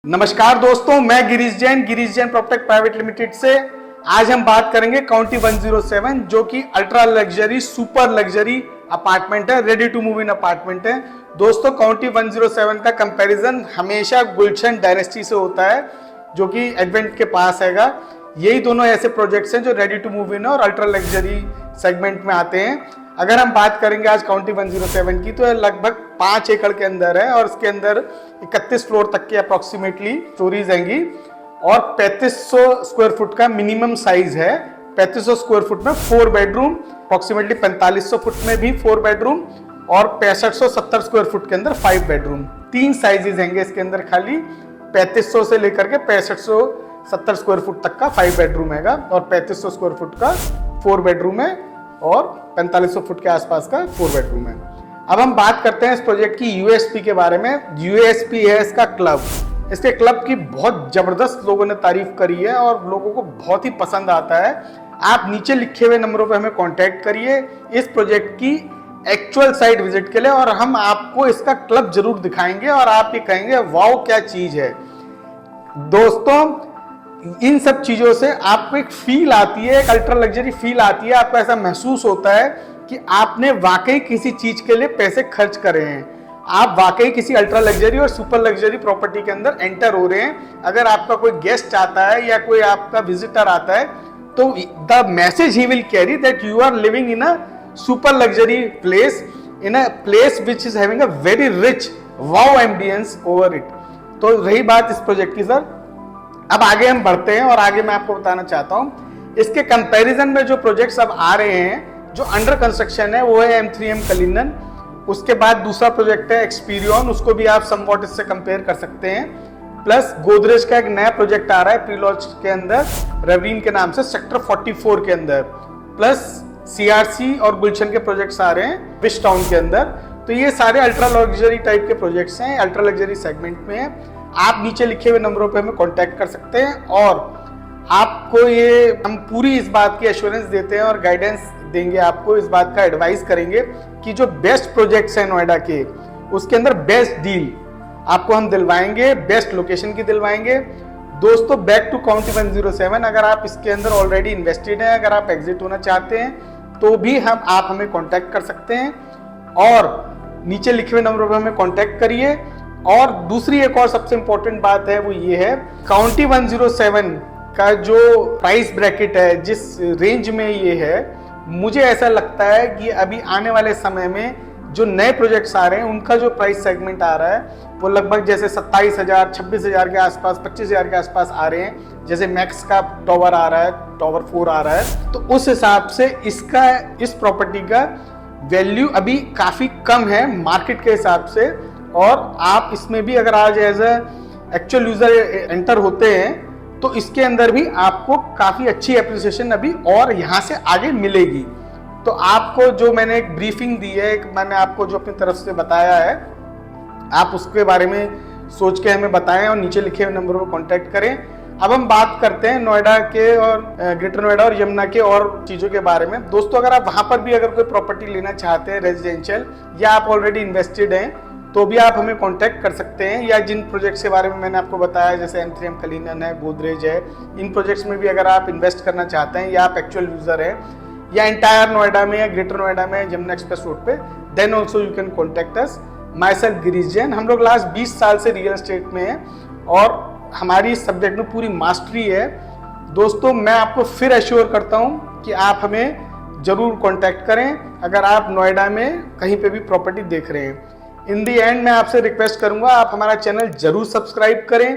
नमस्कार दोस्तों, मैं Girish Jain property private limited से। आज हम बात करेंगे काउंटी 107 जो कि ultra luxury super luxury apartment है, ready to move in apartment है। दोस्तों, काउंटी 107 का कंपैरिजन हमेशा गुलशन डायनेस्टी से होता है जो कि एडवेंट के पास हैगा। यही दोनों ऐसे प्रोजेक्ट्स हैं जो रेडी टू मूव इन और अल्ट्रा लग्जरी सेगमेंट में आते हैं। अगर हम बात करेंगे आज काउंटी 107 की, तो यह लगभग 5 एकड़ के अंदर है और इसके अंदर 31 फ्लोर तक की अप्रोक्सीमेटली स्टोरीज आएंगी और 3500 स्क्वायर फुट का मिनिमम साइज है। 3500 स्क्वायर फुट में 4 बेडरूम, अप्रोक्सीमेटली 4500 फुट में भी 4 बेडरूम और 6570 स्क्वायर फुट के अंदर 5 बेडरूम। 3 साइजेस होंगे इसके अंदर, खाली 3500 से लेकर के 6570 स्क्वायर फुट तक का 5 बेडरूम हैगा और 3500 स्क्वायर फुट का 4 बेडरूम है और 4500 फुट के आसपास का 4 बेडरूम है। अब हम बात करते हैं इस प्रोजेक्ट की यूएसपी के बारे में। यूएसपी है इसका क्लब। इसके क्लब की बहुत जबरदस्त लोगों ने तारीफ करी है और लोगों को बहुत ही पसंद आता है। आप नीचे लिखे हुए नंबरों पे हमें कांटेक्ट करिए इस प्रोजेक्ट की एक्चुअल साइट विजिट के लिए और हम आपको इसका क्लब जरूर दिखाएंगे और आप ये कहेंगे वाओ क्या चीज है। दोस्तों, इन सब चीजों से आपको एक फील आती है, एक अल्ट्रा लग्जरी फील आती है। आपको ऐसा महसूस होता है कि आपने वाकई किसी चीज के लिए पैसे खर्च करे हैं, आप वाकई किसी अल्ट्रा लग्जरी और सुपर लग्जरी प्रॉपर्टी के अंदर एंटर हो रहे हैं। अगर आपका कोई गेस्ट आता है या कोई आपका विजिटर आता है तो द मैसेज ही will carry that you are living in a super luxury place, in a place which is having a very rich wow ambience over it. तो रही बात इस प्रोजेक्ट की सर, अब आगे हम बढ़ते हैं और आगे मैं आपको बताना चाहता हूं इसके कंपैरिजन में जो प्रोजेक्ट्स अब आ रहे हैं जो अंडर कंस्ट्रक्शन है वो है M3M कलिनन। उसके बाद दूसरा प्रोजेक्ट है एक्सपीरियन, उसको भी आप समवॉट इससे कंपेयर कर सकते हैं। प्लस गोदरेज का एक नया प्रोजेक्ट आ रहा है प्री लॉन्च के अंदर रेवरीन के नाम से सेक्टर 44 के अंदर। प्लस CRC और गुलशन के प्रोजेक्ट्स आ रहे हैं विश टाउन के अंदर। तो ये सारे अल्ट्रा लग्जरी टाइप के प्रोजेक्ट्स हैं, अल्ट्रा लग्जरी सेगमेंट में है। आप नीचे लिखे हुए नंबरों पे हमें कांटेक्ट कर सकते हैं और आपको ये हम पूरी इस बात की एश्योरेंस देते हैं और गाइडेंस देंगे, आपको इस बात का एडवाइस करेंगे कि जो बेस्ट प्रोजेक्ट्स हैं नोएडा के उसके अंदर बेस्ट डील आपको हम दिलवाएंगे, बेस्ट लोकेशन की दिलवाएंगे। दोस्तों, बैक टू काउंटी 107, अगर आप इसके अंदर ऑलरेडी इन्वेस्टेड हैं, अगर आप एग्जिट होना चाहते हैं तो भी आप हमें कांटेक्ट कर सकते हैं और नीचे लिखे हुए नंबरों पर हमें कांटेक्ट करिए। और दूसरी एक और सबसे इंपॉर्टेंट बात है वो ये है, काउंटी 107 का जो प्राइस ब्रैकेट है, जिस रेंज में ये है, मुझे ऐसा लगता है कि अभी आने वाले समय में जो नए प्रोजेक्ट्स आ रहे हैं उनका जो प्राइस सेगमेंट आ रहा है वो लगभग जैसे 27,000 26,000 के आसपास, 25,000 के आसपास आ रहे हैं। जैसे मैक्स का टॉवर आ रहा है, टॉवर 4 आ रहा है, तो उस हिसाब से इस प्रॉपर्टी का वैल्यू अभी काफी कम है मार्केट के हिसाब से। और आप इसमें भी अगर आज एज एक्चुअल यूजर एंटर होते हैं तो इसके अंदर भी आपको काफी अच्छी एप्रिसिएशन अभी और यहाँ से आगे मिलेगी। तो आपको जो मैंने एक ब्रीफिंग दी है, मैंने आपको जो अपनी तरफ से बताया है, आप उसके बारे में सोच के हमें बताएं और नीचे लिखे हुए नंबरों पर कांटेक्ट करें। अब हम बात करते हैं नोएडा के और ग्रेटर नोएडा और यमुना के और चीज़ों के बारे में। दोस्तों, अगर आप वहाँ पर भी अगर कोई प्रॉपर्टी लेना चाहते हैं रेजिडेंशियल या आप ऑलरेडी इन्वेस्टेड हैं तो भी आप हमें कांटेक्ट कर सकते हैं, या जिन प्रोजेक्ट्स के बारे में मैंने आपको बताया जैसे M3M कलिनन है, गोदरेज है, इन प्रोजेक्ट्स में भी अगर आप इन्वेस्ट करना चाहते हैं या आप एक्चुअल यूजर हैं या एंटायर नोएडा में या ग्रेटर नोएडा में यमुना एक्सप्रेस रोड पे, then also you can contact us. Myself Girish Jain. हम लोग लास्ट 20 साल से रियल एस्टेट में हैं और हमारी इस सब्जेक्ट में पूरी मास्टरी है। दोस्तों, मैं आपको फिर एश्योर करता हूँ कि आप हमें जरूर कॉन्टैक्ट करें अगर आप नोएडा में कहीं पे भी प्रॉपर्टी देख रहे हैं। इन दी एंड मैं आपसे रिक्वेस्ट करूंगा आप हमारा चैनल जरूर सब्सक्राइब करें,